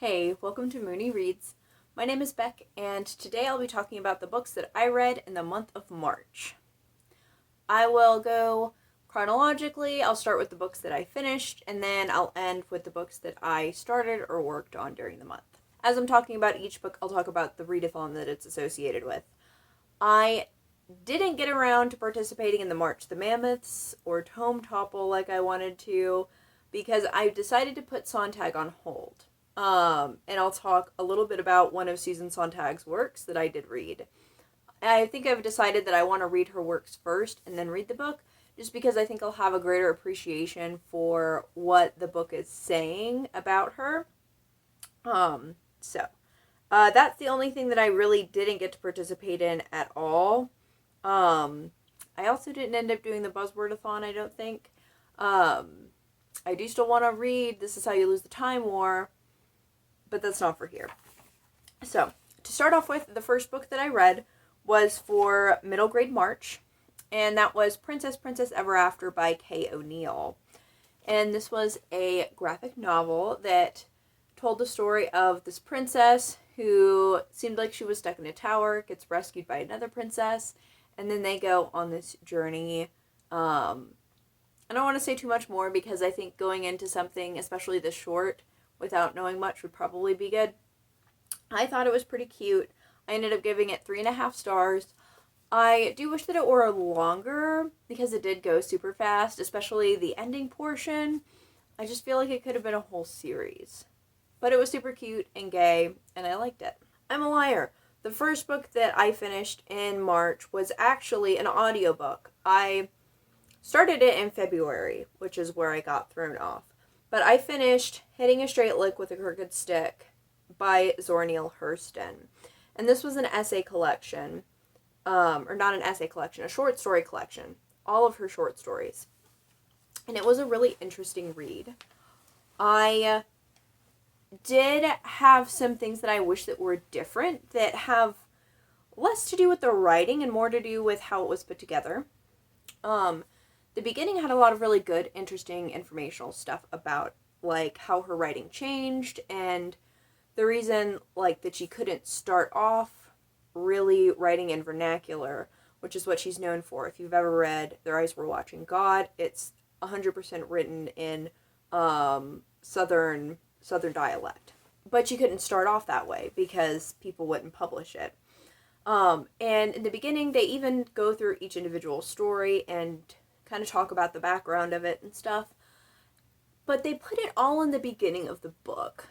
Hey, welcome to Mooney Reads. My name is Beck, and today I'll be talking about the books that I read in the month of March. I will go chronologically. I'll start with the books that I finished, and then I'll end with the books that I started or worked on during the month. As I'm talking about each book, I'll talk about the readathon that it's associated with. I didn't get around to participating in the March the Mammoths or Tome Topple like I wanted to, because I decided to put Sontag on hold. And I'll talk a little bit about one of Susan Sontag's works that I did read. I think I've decided that I want to read her works first and then read the book, just because I think I'll have a greater appreciation for what the book is saying about her. That's the only thing that I really didn't get to participate in at all. I also didn't end up doing the Buzzwordathon, I don't think. I do still want to read This Is How You Lose the Time War, but that's not for here. So, to start off with, the first book that I read was for middle grade March, and that was Princess Ever After by K. O'Neil. And this was a graphic novel that told the story of this princess who seemed like she was stuck in a tower, gets rescued by another princess, and then they go on this journey. I don't want to say too much more because I think going into something, especially this short, without knowing much would probably be good. I thought it was pretty cute. I ended up giving it 3.5 stars. I do wish that it were longer because it did go super fast, especially the ending portion. I just feel like it could have been a whole series. But it was super cute and gay, and I liked it. I'm a liar. The first book that I finished in March was actually an audiobook. I started it in February, which is where I got thrown off. But I finished Hitting a Straight Lick with a Crooked Stick by Zora Neale Hurston. And this was an essay collection. Or not an essay collection, a short story collection. All of her short stories. And it was a really interesting read. I did have some things that I wish that were different, that have less to do with the writing and more to do with how it was put together. The beginning had a lot of really good, interesting, informational stuff about, like, how her writing changed, and the reason, like, that she couldn't start off really writing in vernacular, which is what she's known for. If you've ever read Their Eyes Were Watching God, it's 100% written in southern dialect. But she couldn't start off that way because people wouldn't publish it. And in the beginning, they even go through each individual story and kind of talk about the background of it and stuff. But they put it all in the beginning of the book.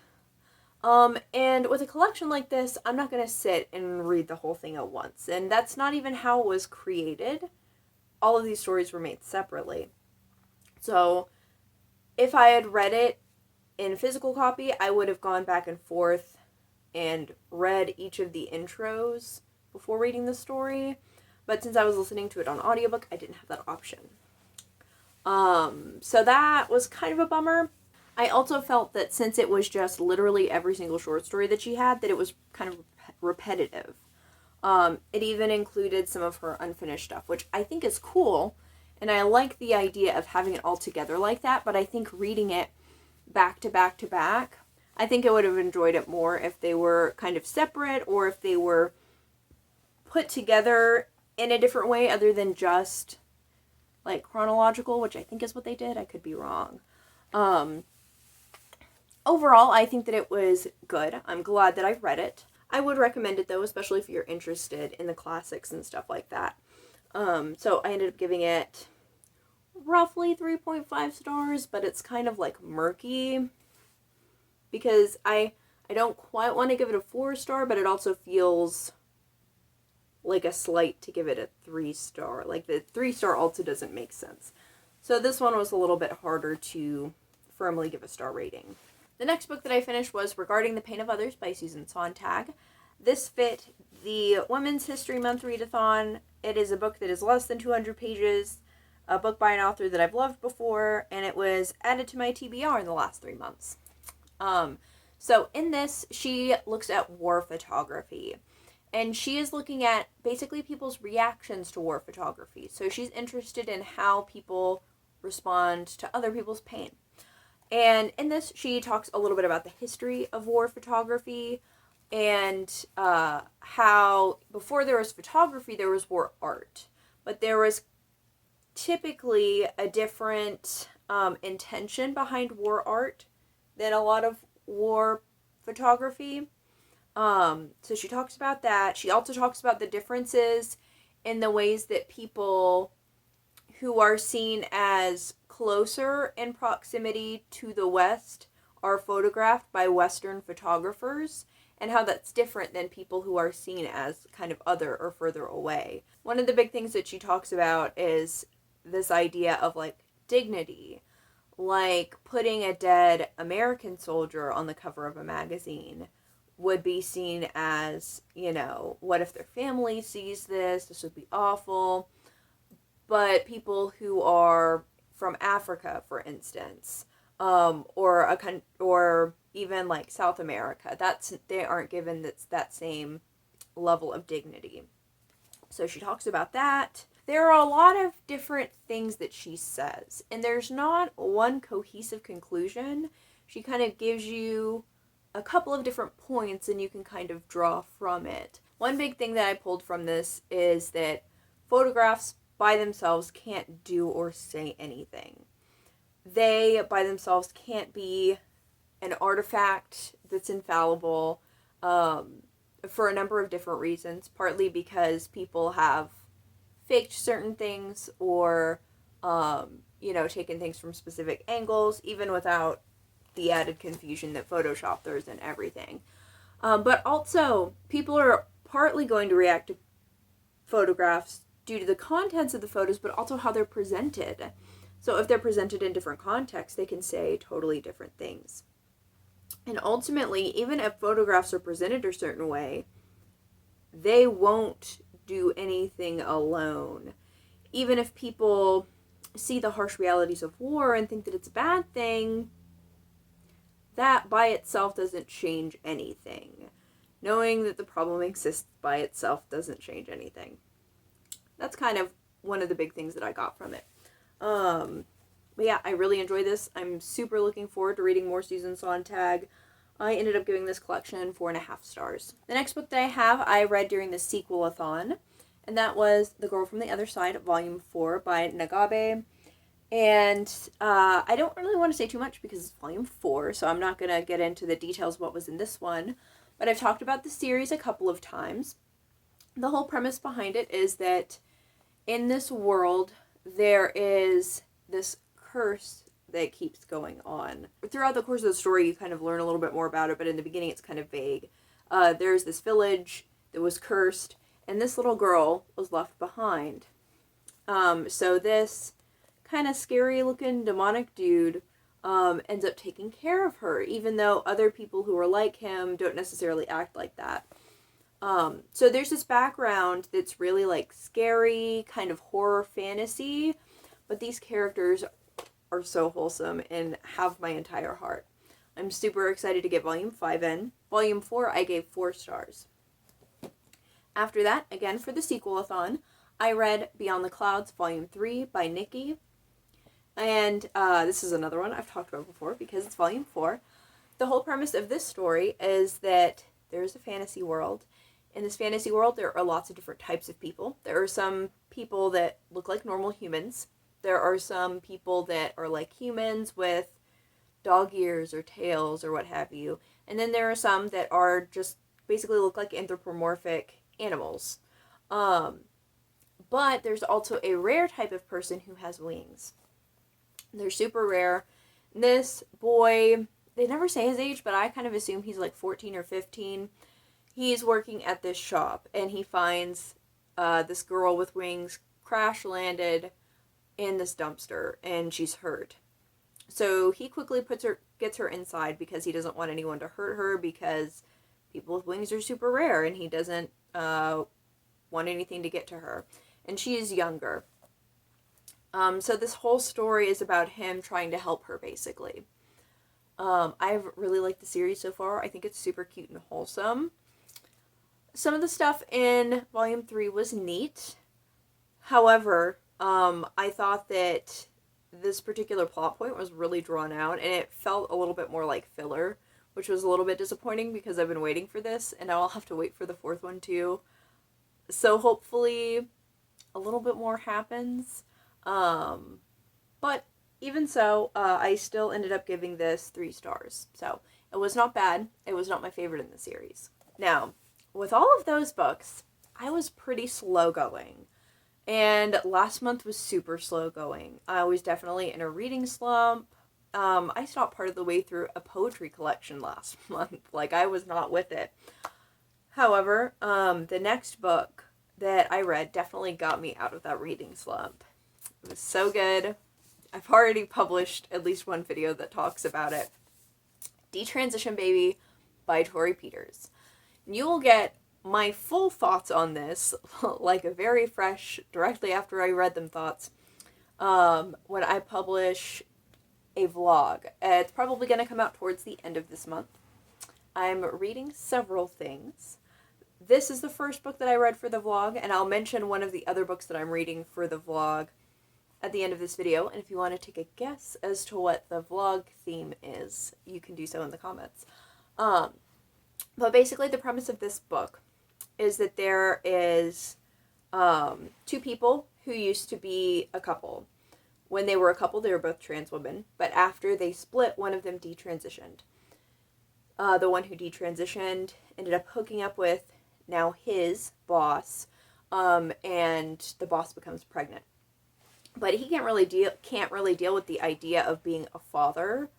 And with a collection like this, I'm not going to sit and read the whole thing at once. And that's not even how it was created. All of these stories were made separately. So, if I had read it in physical copy, I would have gone back and forth and read each of the intros before reading the story. But since I was listening to it on audiobook, I didn't have that option. So that was kind of a bummer. I also felt that since it was just literally every single short story that she had, that it was kind of repetitive. It even included some of her unfinished stuff, which I think is cool, and I like the idea of having it all together like that, but I think reading it back to back to back, I think I would have enjoyed it more if they were kind of separate, or if they were put together in a different way other than just, like, chronological, which I think is what they did. I could be wrong. Overall, I think that it was good. I'm glad that I read it. I would recommend it, though, especially if you're interested in the classics and stuff like that. So I ended up giving it roughly 3.5 stars, but it's kind of, like, murky, because I don't quite want to give it a 4-star, but it also feels like a slight to give it a 3-star. Like, the 3-star also doesn't make sense. So this one was a little bit harder to firmly give a star rating. The next book that I finished was Regarding the Pain of Others by Susan Sontag. This fit the Women's History Month readathon. It is a book that is less than 200 pages, a book by an author that I've loved before, and it was added to my TBR in the last 3 months. So in this, she looks at war photography. And she is looking at basically people's reactions to war photography. So she's interested in how people respond to other people's pain. And in this, she talks a little bit about the history of war photography and how before there was photography, there was war art. But there was typically a different intention behind war art than a lot of war photography. So she talks about that. She also talks about the differences in the ways that people who are seen as closer in proximity to the West are photographed by Western photographers, and how that's different than people who are seen as kind of other or further away. One of the big things that she talks about is this idea of like dignity, like putting a dead American soldier on the cover of a magazine would be seen as, you know, what if their family sees this? This would be awful. But people who are from Africa, for instance, or even like South America, they aren't given that same level of dignity. So she talks about that. There are a lot of different things that she says, and there's not one cohesive conclusion. She kind of gives you a couple of different points, and you can kind of draw from it. One big thing that I pulled from this is that photographs by themselves can't do or say anything. They, by themselves, can't be an artifact that's infallible for a number of different reasons. Partly because people have faked certain things or, taken things from specific angles, even without the added confusion that Photoshop throws in everything. But also, people are partly going to react to photographs due to the contents of the photos, but also how they're presented. So if they're presented in different contexts, they can say totally different things. And ultimately, even if photographs are presented a certain way, they won't do anything alone. Even if people see the harsh realities of war and think that it's a bad thing, that by itself doesn't change anything. Knowing that the problem exists by itself doesn't change anything. That's kind of one of the big things that I got from it. But yeah, I really enjoy this. I'm super looking forward to reading more Susan Sontag. I ended up giving this collection 4.5 stars. The next book that I have, I read during the sequel-a-thon, and that was The Girl from the Other Side, Volume 4 by Nagabe. And I don't really want to say too much because it's Volume 4, so I'm not going to get into the details of what was in this one. But I've talked about the series a couple of times. The whole premise behind it is that in this world, there is this curse that keeps going on. Throughout the course of the story, you kind of learn a little bit more about it, but in the beginning, it's kind of vague. There's this village that was cursed, and this little girl was left behind. So this kind of scary-looking demonic dude ends up taking care of her, even though other people who are like him don't necessarily act like that. So there's this background that's really like scary, kind of horror fantasy, but these characters are so wholesome and have my entire heart. I'm super excited to get Volume 5 in. Volume 4, I gave 4 stars. After that, again for the sequel-a-thon, I read Beyond the Clouds, Volume 3 by Nicke. And this is another one I've talked about before because it's Volume 4. The whole premise of this story is that there's a fantasy world. In this fantasy world, there are lots of different types of people. There are some people that look like normal humans. There are some people that are like humans with dog ears or tails or what have you. And then there are some that are just basically look like anthropomorphic animals. But there's also a rare type of person who has wings. They're super rare. This boy, they never say his age, but I kind of assume he's like 14 or 15. He's working at this shop, and he finds this girl with wings crash-landed in this dumpster, and she's hurt. So he quickly gets her inside because he doesn't want anyone to hurt her because people with wings are super rare, and he doesn't want anything to get to her. And she is younger. So this whole story is about him trying to help her, basically. I've really liked the series so far. I think it's super cute and wholesome. Some of the stuff in Volume 3 was neat. However, I thought that this particular plot point was really drawn out, and it felt a little bit more like filler, which was a little bit disappointing because I've been waiting for this, and now I'll have to wait for the 4th one too. So hopefully a little bit more happens. But even so, I still ended up giving this 3 stars. So it was not bad. It was not my favorite in the series. Now, with all of those books, I was pretty slow going. And last month was super slow going. I was definitely in a reading slump. I stopped part of the way through a poetry collection last month. Like, I was not with it. However, the next book that I read definitely got me out of that reading slump. It was so good. I've already published at least one video that talks about it. Detransition Baby by Torrey Peters. You will get my full thoughts on this, like a very fresh, directly after I read them thoughts, when I publish a vlog. It's probably going to come out towards the end of this month. I'm reading several things. This is the first book that I read for the vlog, and I'll mention one of the other books that I'm reading for the vlog at the end of this video, and if you want to take a guess as to what the vlog theme is, you can do so in the comments. But basically the premise of this book is that there is 2 people who used to be a couple. When they were a couple, they were both trans women, but after they split, one of them detransitioned. The one who detransitioned ended up hooking up with now his boss, and the boss becomes pregnant. But he can't really deal with the idea of being a father.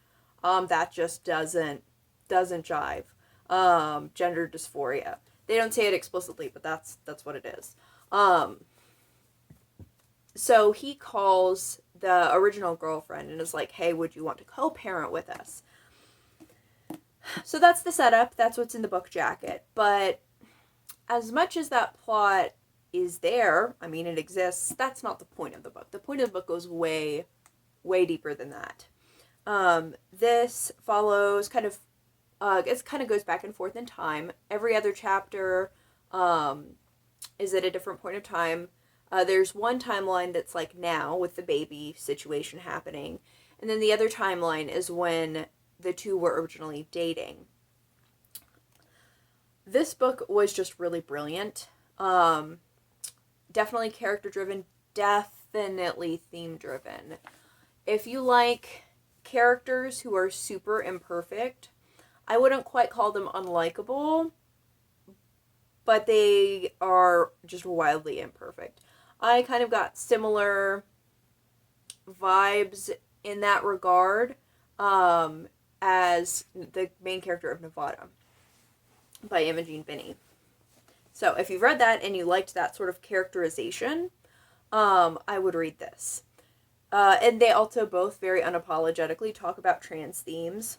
That just doesn't jive. Gender dysphoria. They don't say it explicitly, but that's what it is. So he calls the original girlfriend and is like, hey, would you want to co-parent with us? So that's the setup. That's what's in the book jacket. But as much as that plot is there, I mean, it exists, that's not the point of the book. The point of the book goes way, way deeper than that. This follows it kind of goes back and forth in time. Every other chapter is at a different point of time. There's one timeline that's like now with the baby situation happening. And then the other timeline is when the 2 were originally dating. This book was just really brilliant. Definitely character driven, definitely theme driven. If you like characters who are super imperfect, I wouldn't quite call them unlikable, but they are just wildly imperfect. I kind of got similar vibes in that regard as the main character of Nevada by Imogen Binney. So if you've read that and you liked that sort of characterization, I would read this. And they also both very unapologetically talk about trans themes.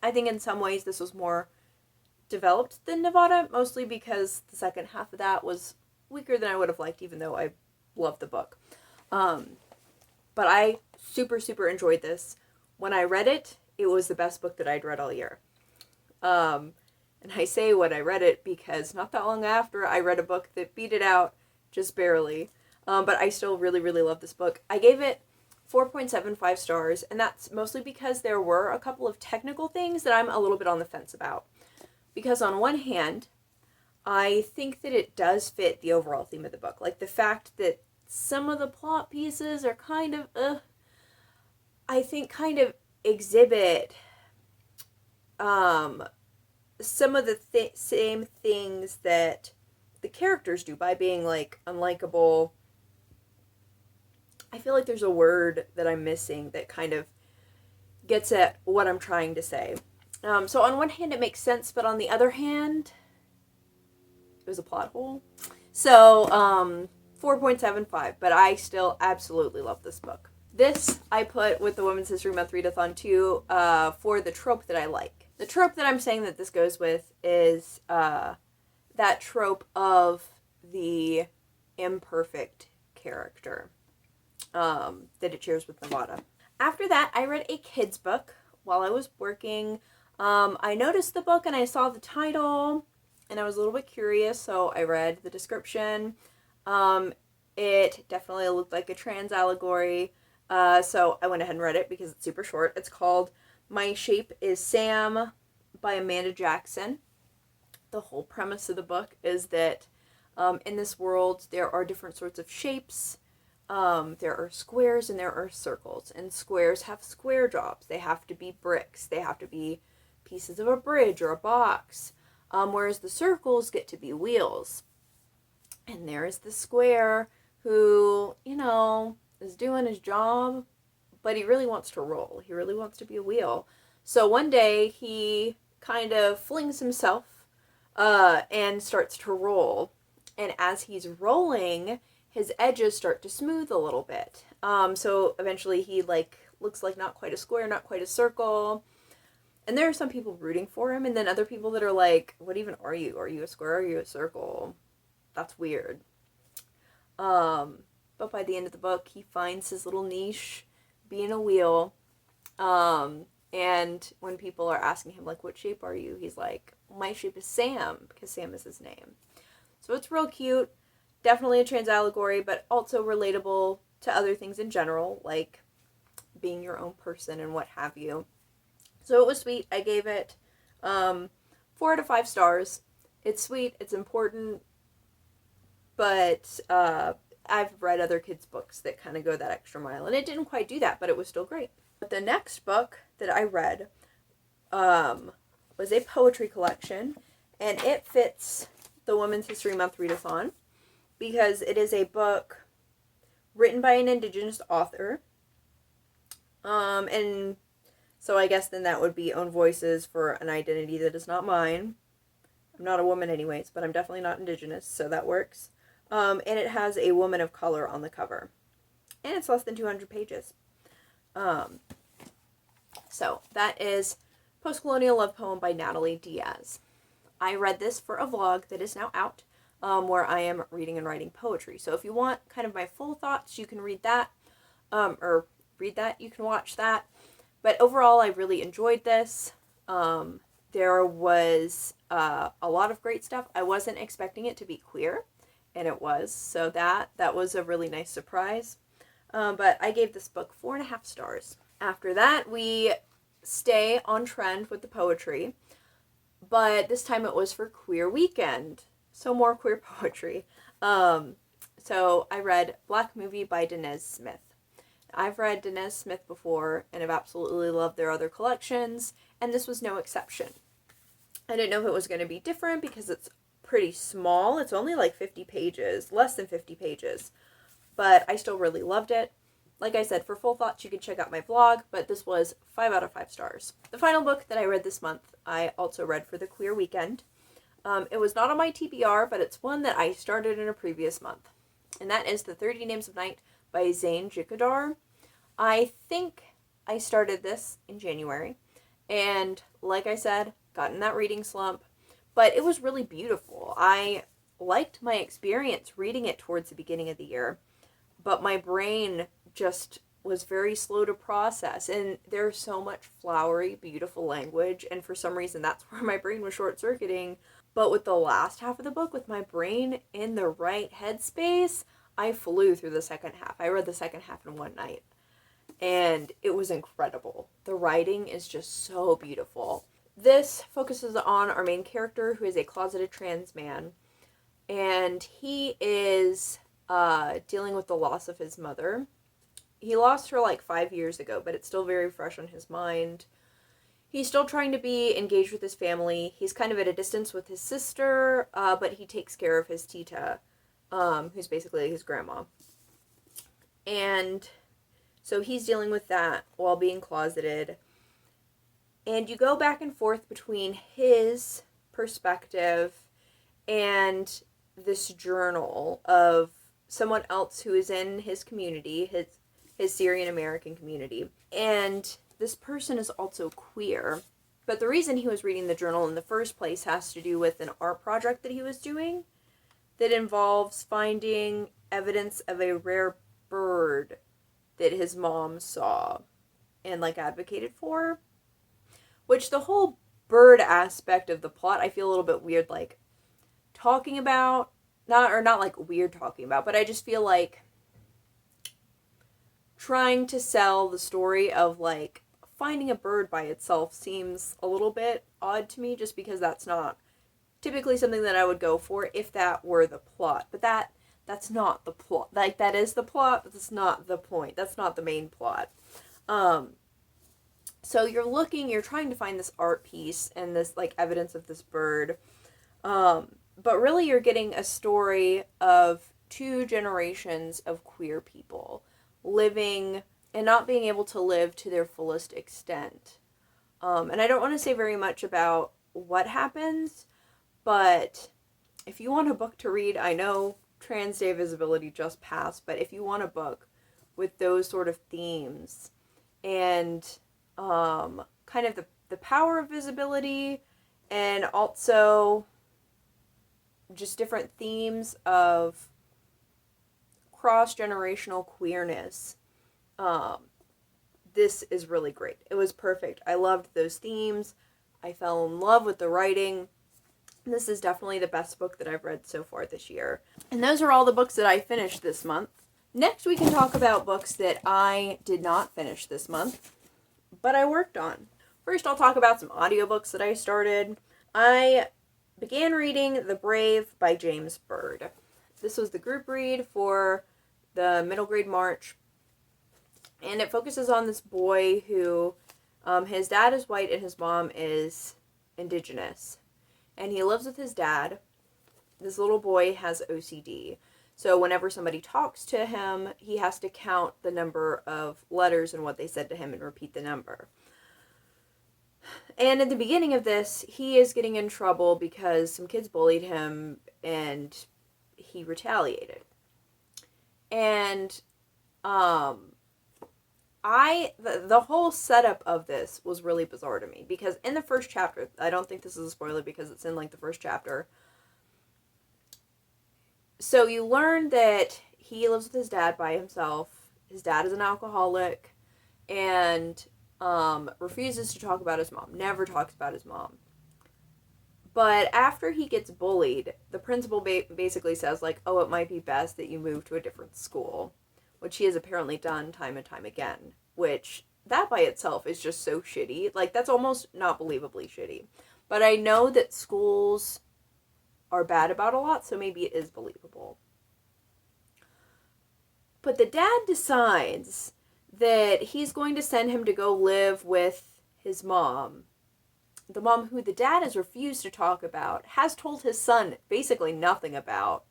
I think in some ways this was more developed than Nevada, mostly because the second half of that was weaker than I would have liked, even though I loved the book. But I super, super enjoyed this. When I read it, it was the best book that I'd read all year. And I say when I read it because not that long after, I read a book that beat it out just barely. But I still really, really love this book. I gave it 4.75 stars, and that's mostly because there were a couple of technical things that I'm a little bit on the fence about. Because on one hand, I think that it does fit the overall theme of the book. Like the fact that some of the plot pieces are kind of, I think kind of exhibit some of the same things that the characters do by being like unlikable. I feel like there's a word that I'm missing that kind of gets at what I'm trying to say. So on one hand it makes sense, but on the other hand, it was a plot hole. So 4.75, but I still absolutely love this book. This I put with the Women's History Month Readathon 2 for the trope that I like. The trope that I'm saying that this goes with is that trope of the imperfect character that it shares with Nevada. After that, I read a kid's book while I was working. I noticed the book and I saw the title and I was a little bit curious, so I read the description. It definitely looked like a trans allegory. So I went ahead and read it because it's super short. It's called My Shape is Sam by Amanda Jackson. The whole premise of the book is that in this world there are different sorts of shapes. There are squares and there are circles, and squares have square jobs. They have to be bricks. They have to be pieces of a bridge or a box. Whereas the circles get to be wheels. And there's the square who, is doing his job, but he really wants to roll. He really wants to be a wheel. So one day he kind of flings himself and starts to roll. And as he's rolling, his edges start to smooth a little bit. So eventually he looks like not quite a square, not quite a circle. And there are some people rooting for him, and then other people that are like, what even are you? Are you a square? Are you a circle? That's weird. But by the end of the book, he finds his little niche being a wheel. And when people are asking him, like, what shape are you? He's like, my shape is Sam, because Sam is his name. So it's real cute. Definitely a trans allegory, but also relatable to other things in general, like being your own person and what have you. So it was sweet. I gave it 4 out of 5 stars. It's sweet. It's important. But I've read other kids' books that kind of go that extra mile. And it didn't quite do that, but it was still great. But the next book that I read was a poetry collection. And it fits the Women's History Month readathon because it is a book written by an Indigenous author. And so I guess then that would be Own Voices for an identity that is not mine. I'm not a woman anyways, but I'm definitely not Indigenous, so that works. And it has a woman of color on the cover. And it's less than 200 pages. So that is Postcolonial Love Poem by Natalie Diaz. I read this for a vlog that is now out, where I am reading and writing poetry. So if you want kind of my full thoughts, you can read that. You can watch that. But overall, I really enjoyed this. There was a lot of great stuff. I wasn't expecting it to be queer, and it was. So that was a really nice surprise. But I gave this book 4.5 stars. After that, we stay on trend with the poetry. But this time it was for Queer Weekend. So more queer poetry. So I read Black Movie by Danez Smith. I've read Danez Smith before and have absolutely loved their other collections, and this was no exception. I didn't know if it was going to be different because it's pretty small. It's only like 50 pages, less than 50 pages, but I still really loved it. Like I said, for full thoughts, you can check out my vlog, but this was 5 out of 5 stars. The final book that I read this month, I also read for the Queer Weekend. It was not on my TBR, but it's one that I started in a previous month, and that is The 30 Names of Night by Zeyn Joukhadar. I think I started this in January, and like I said, got in that reading slump, but it was really beautiful. I liked my experience reading it towards the beginning of the year, but my brain just was very slow to process, and there's so much flowery, beautiful language, and for some reason that's where my brain was short-circuiting. But with the last half of the book, with my brain in the right headspace, I flew through the second half. I read the second half in one night, and it was incredible. The writing is just so beautiful. This focuses on our main character, who is a closeted trans man, and he is dealing with the loss of his mother. He lost her like 5 years ago, but it's still very fresh on his mind. He's still trying to be engaged with his family. He's kind of at a distance with his sister, but he takes care of his tita, who's basically his grandma. And so he's dealing with that while being closeted. And you go back and forth between his perspective and this journal of someone else who is in his community, his Syrian American community. And this person is also queer. But the reason he was reading the journal in the first place has to do with an art project that he was doing that involves finding evidence of a rare bird that his mom saw and like advocated for. Which the whole bird aspect of the plot I feel a little bit weird like talking about. Not like weird talking about, but I just feel like trying to sell the story of, like, finding a bird by itself seems a little bit odd to me, just because that's not typically something that I would go for if that were the plot. But that's not the plot. Like, that is the plot, but that's not the point. That's not the main plot. So you're trying to find this art piece and this, like, evidence of this bird. But really you're getting a story of 2 generations of queer people living and not being able to live to their fullest extent. And I don't want to say very much about what happens, but if you want a book to read, I know Trans Day Visibility just passed, but if you want a book with those sort of themes and kind of the power of visibility and also just different themes of cross-generational queerness, this is really great. It was perfect. I loved those themes. I fell in love with the writing. This is definitely the best book that I've read so far this year. And those are all the books that I finished this month. Next, we can talk about books that I did not finish this month, but I worked on. First, I'll talk about some audiobooks that I started. I began reading The Brave by James Bird. This was the group read for the middle grade March, and it focuses on this boy who, his dad is white and his mom is indigenous, and he lives with his dad. This little boy has OCD, so whenever somebody talks to him, he has to count the number of letters and what they said to him and repeat the number. And at the beginning of this, he is getting in trouble because some kids bullied him and he retaliated. And the whole setup of this was really bizarre to me, because in the first chapter, I don't think this is a spoiler because it's in, like, the first chapter. So you learn that he lives with his dad by himself. His dad is an alcoholic and refuses to talk about his mom. Never talks about his mom. But after he gets bullied, the principal basically says, like, oh, it might be best that you move to a different school, which he has apparently done time and time again, which that by itself is just so shitty. Like, that's almost not believably shitty. But I know that schools are bad about a lot, so maybe it is believable. But the dad decides that he's going to send him to go live with his mom. The mom who the dad has refused to talk about, has told his son basically nothing about.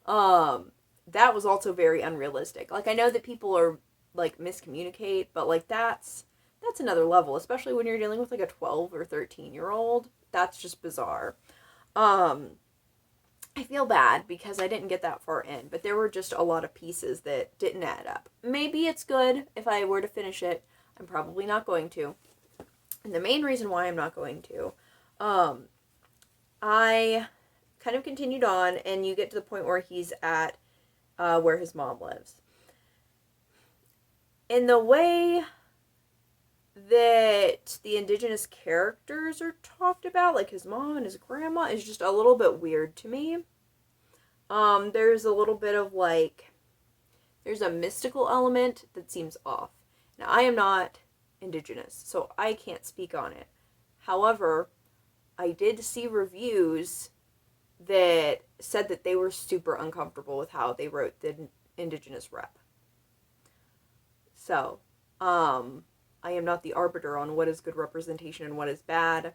That was also very unrealistic. Like, I know that people are, like, miscommunicate, but, like, that's another level, especially when you're dealing with, like, a 12 or 13-year-old. That's just bizarre. I feel bad because I didn't get that far in, but there were just a lot of pieces that didn't add up. Maybe it's good if I were to finish it. I'm probably not going to. And the main reason why I'm not going to, I kind of continued on, and you get to the point where he's at where his mom lives. In the way that the indigenous characters are talked about, like his mom and his grandma, is just a little bit weird to me. There's a little bit of, like, there's a mystical element that seems off. Now, I am not indigenous, so I can't speak on it. However, I did see reviews that said that they were super uncomfortable with how they wrote the indigenous rep. So, I am not the arbiter on what is good representation and what is bad,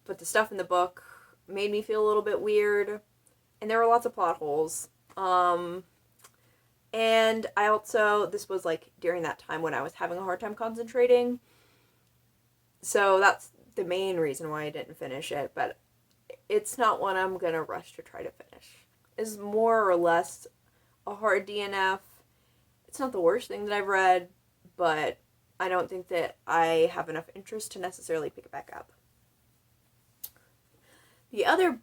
but the stuff in the book made me feel a little bit weird, and there were lots of plot holes. And I also, this was, like, during that time when I was having a hard time concentrating, so that's the main reason why I didn't finish it, but it's not one I'm gonna rush to try to finish. It's more or less a hard DNF. It's not the worst thing that I've read, but I don't think that I have enough interest to necessarily pick it back up. The other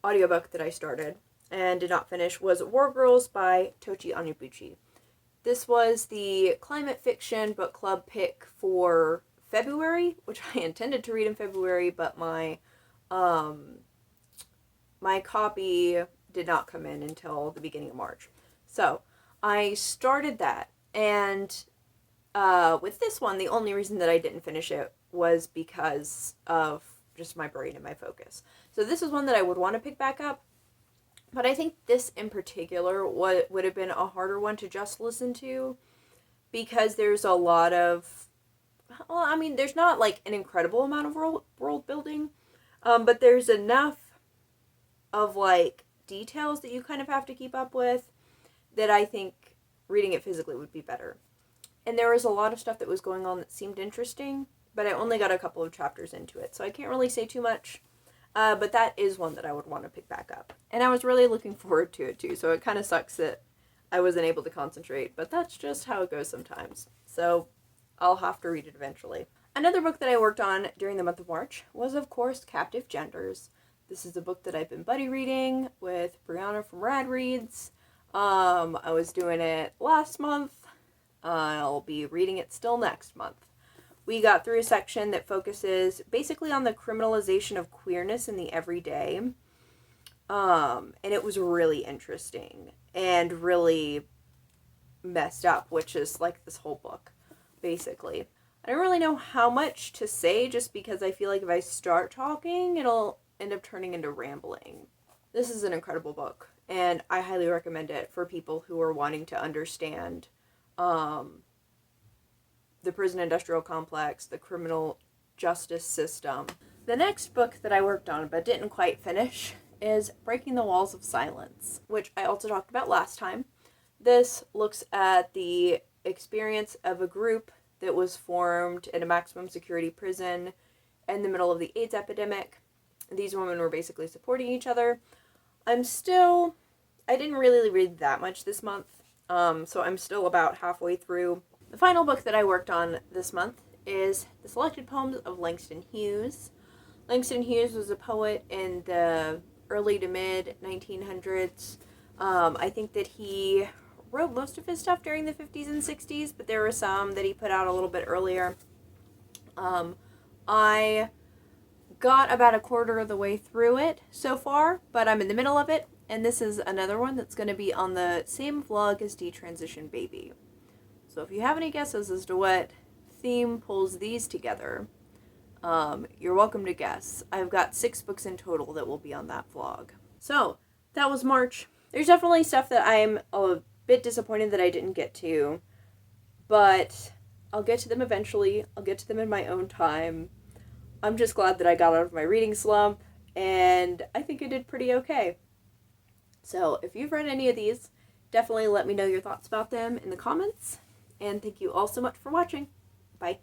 audiobook that I started and did not finish was War Girls by Tochi Onybuchi. This was the climate fiction book club pick for February, which I intended to read in February, but my copy did not come in until the beginning of March. So I started that, And with this one, the only reason that I didn't finish it was because of just my brain and my focus. So this is one that I would want to pick back up, but I think this in particular would have been a harder one to just listen to, because there's a lot of, well, I mean, there's not like an incredible amount of world building, but there's enough of like details that you kind of have to keep up with that I think reading it physically would be better. And there was a lot of stuff that was going on that seemed interesting, but I only got a couple of chapters into it, so I can't really say too much. But that is one that I would want to pick back up. And I was really looking forward to it too, so it kind of sucks that I wasn't able to concentrate, but that's just how it goes sometimes. So I'll have to read it eventually. Another book that I worked on during the month of March was, of course, Captive Genders. This is a book that I've been buddy reading with Brianna from Rad Reads. I was doing it last month. I'll be reading it still next month. We got through a section that focuses basically on the criminalization of queerness in the everyday. And it was really interesting and really messed up, which is like this whole book, basically. I don't really know how much to say, just because I feel like if I start talking, it'll end up turning into rambling. This is an incredible book, and I highly recommend it for people who are wanting to understand the prison industrial complex, the criminal justice system. The next book that I worked on but didn't quite finish is Breaking the Walls of Silence, which I also talked about last time. This looks at the experience of a group that was formed in a maximum security prison in the middle of the AIDS epidemic. These women were basically supporting each other. I didn't really read that much this month, so I'm still about halfway through. The final book that I worked on this month is The Selected Poems of Langston Hughes. Langston Hughes was a poet in the early to mid 1900s. I think that he wrote most of his stuff during the 50s and 60s, but there were some that he put out a little bit earlier. I got about a quarter of the way through it so far, but I'm in the middle of it, and this is another one that's going to be on the same vlog as Detransition Baby. So if you have any guesses as to what theme pulls these together, you're welcome to guess. I've got 6 books in total that will be on that vlog. So that was March. There's definitely stuff that I'm a bit disappointed that I didn't get to, but I'll get to them eventually. I'll get to them in my own time. I'm just glad that I got out of my reading slump, and I think I did pretty okay. So if you've read any of these, definitely let me know your thoughts about them in the comments, and thank you all so much for watching. Bye.